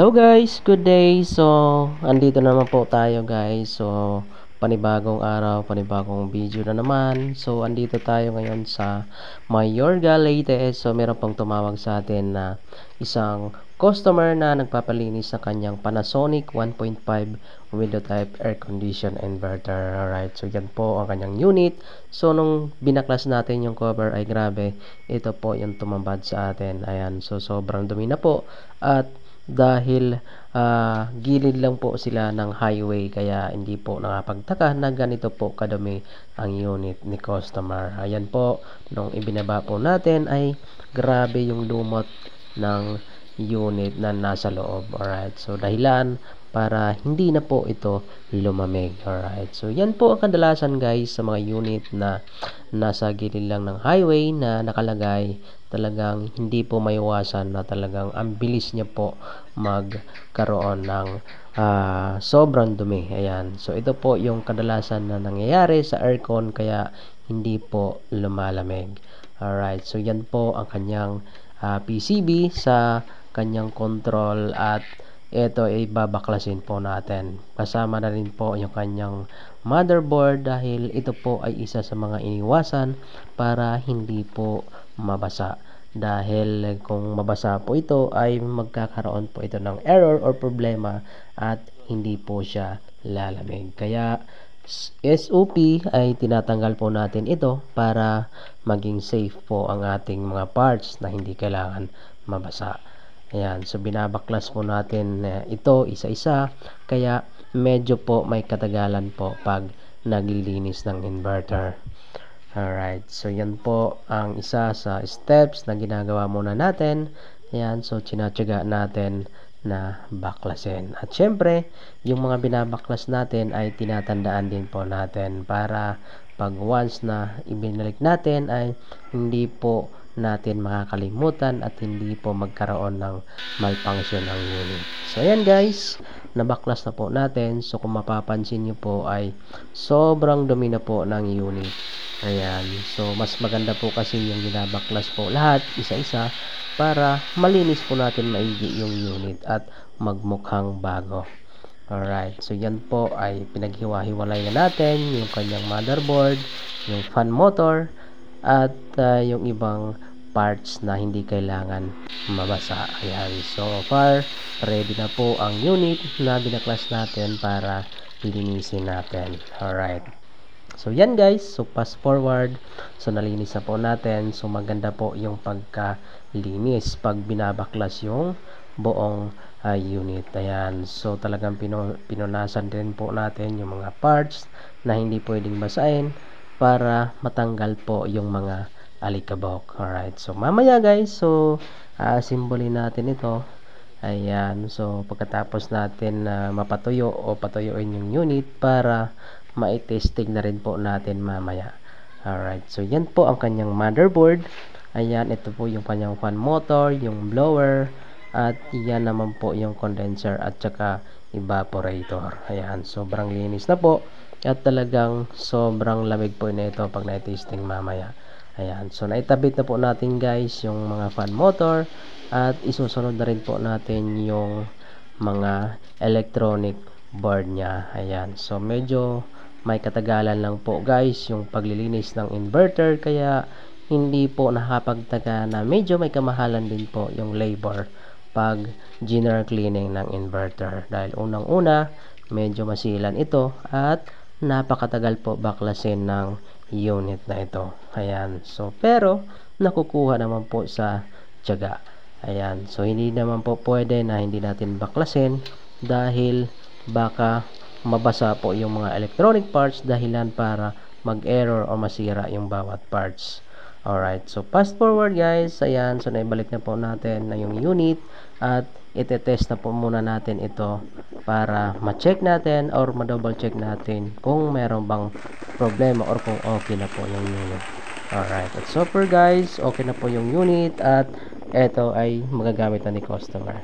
Hello guys, good day. So, andito naman po tayo guys. So, panibagong araw, panibagong video na naman. So, andito tayo ngayon sa Mayorga, Leyte. So, meron pong tumawag sa atin na isang customer na nagpapalinis sa kanyang Panasonic 1.5 window type air condition inverter. Alright, so yan po ang kanyang unit. So, nung binaklas natin yung cover ay grabe, ito po yung tumambad sa atin. Ayan, so sobrang dumi na po. At dahil gilid lang po sila ng highway kaya hindi po nakapagtaka na ganito po kadumi ang unit ni customer. Ayan po, nung ibinaba po natin ay grabe yung lumot ng unit na nasa loob. Alright, so dahilan para hindi na po ito lumamig. Alright, so yan po ang kadalasan guys sa mga unit na nasa gilid lang ng highway na nakalagay. Talagang hindi po maiwasan na talagang ang bilis niya po magkaroon ng sobrang dumi. Ayan, so ito po yung kadalasan na nangyayari sa aircon kaya hindi po lumalamig. Alright, so yan po ang kanyang PCB sa kanyang control at ito ay babaklasin po natin. Kasama na rin po yung kanyang motherboard dahil ito po ay isa sa mga iniwasan para hindi po mabasa. Dahil kung mabasa po ito ay magkakaroon po ito ng error or problema at hindi po siya lalamig. Kaya SOP ay tinatanggal po natin ito para maging safe po ang ating mga parts na hindi kailangan mabasa. Ayan, so binabaklas po natin ito isa-isa kaya medyo po may katagalan po pag naglilinis ng inverter. Alright, so yan po ang isa sa steps na ginagawa muna natin. Ayan, so tinatyaga natin na baklasin. At syempre, yung mga binabaklas natin ay tinatandaan din po natin para pag once na ibinalik natin ay hindi po natin makakalimutan at hindi po magkaroon ng malfunction ang unit. So ayan guys, nabaklas na po natin. So kung mapapansin nyo po ay sobrang dumi na po ng unit. Ayan, so mas maganda po kasi yung binabaklas po lahat isa-isa para malinis po natin maigi yung unit at magmukhang bago. Alright, so yan po ay pinaghiwa-hiwalay na natin yung kanyang motherboard, yung fan motor at yung ibang parts na hindi kailangan mabasa. Ayan, so far ready na po ang unit na binaklas natin para linisin natin. Alright, so yan guys, so fast forward, so nalinis na po natin. So maganda po yung pagkalinis pag binabaklas yung buong unit. Ayan, so talagang pinunasan din po natin yung mga parts na hindi pwedeng basahin para matanggal po yung mga alikabok. Alright, so mamaya guys, so asimbolin natin ito. Ayan, so pagkatapos natin mapatuyo o patuyuin yung unit para mai-testing na rin po natin mamaya. Alright, so yan po ang kanyang motherboard. Ayan, ito po yung kanyang fan motor, yung blower, at yan naman po yung condenser at saka evaporator. Ayan, sobrang linis na po at talagang sobrang lamig po nito pag na-testing mamaya. Ayan, so naitabit na po natin guys yung mga fan motor at isusunod na rin po natin yung mga electronic board niya. Ayan, so medyo may katagalan lang po guys yung paglilinis ng inverter kaya hindi po nakapagtaga na medyo may kamahalan din po yung labor pag general cleaning ng inverter dahil unang-una medyo masilan ito at napakatagal po baklasin ng unit na ito. Ayan, so pero nakukuha naman po sa tiyaga. Ayan, so hindi naman po pwede na hindi natin baklasin dahil baka mabasa po yung mga electronic parts dahilan para mag-error o masira yung bawat parts. Alright, so fast forward guys. Ayan, so naibalik na po natin na yung unit at itetest na po muna natin ito para ma-check natin or ma-double check natin kung meron bang problema or kung okay na po yung unit. Alright, at so far guys, okay na po yung unit at ito ay magagamit na ni customer.